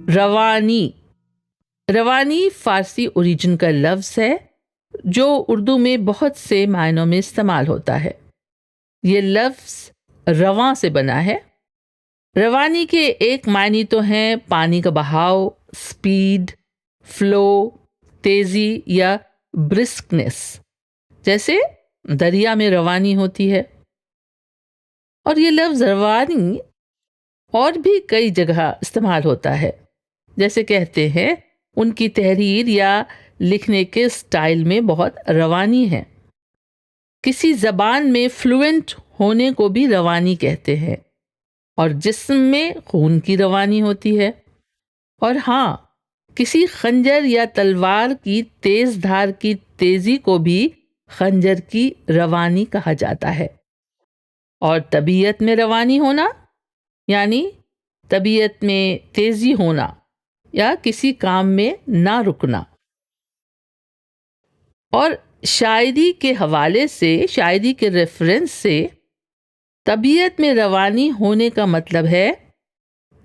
روانی. روانی فارسی اوریجن کا لفظ ہے جو اردو میں بہت سے معنوں میں استعمال ہوتا ہے. یہ لفظ رواں سے بنا ہے. روانی کے ایک معنی تو ہیں پانی کا بہاؤ، سپیڈ، فلو، تیزی یا برسکنس، جیسے دریا میں روانی ہوتی ہے. اور یہ لفظ روانی اور بھی کئی جگہ استعمال ہوتا ہے، جیسے کہتے ہیں ان کی تحریر یا لکھنے کے سٹائل میں بہت روانی ہے. کسی زبان میں فلوئنٹ ہونے کو بھی روانی کہتے ہیں، اور جسم میں خون کی روانی ہوتی ہے. اور ہاں، کسی خنجر یا تلوار کی تیز دھار کی تیزی کو بھی خنجر کی روانی کہا جاتا ہے. اور طبیعت میں روانی ہونا یعنی طبیعت میں تیزی ہونا یا کسی کام میں نہ رکنا. اور شاعری کے حوالے سے، شاعری کے ریفرنس سے طبیعت میں روانی ہونے کا مطلب ہے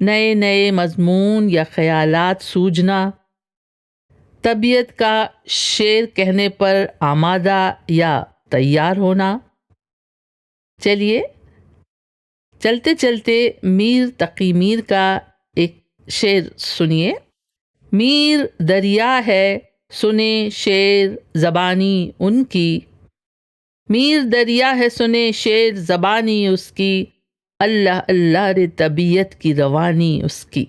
نئے نئے مضمون یا خیالات سوجنا، طبیعت کا شعر کہنے پر آمادہ یا تیار ہونا. چلیے چلتے چلتے میر تقی میر کا ایک شعر سنیے. میر دریا ہے سنے شعر زبانی ان کی، میر دریا ہے سنے شعر زبانی اس کی، اللہ اللہ رے طبیعت کی روانی اس کی.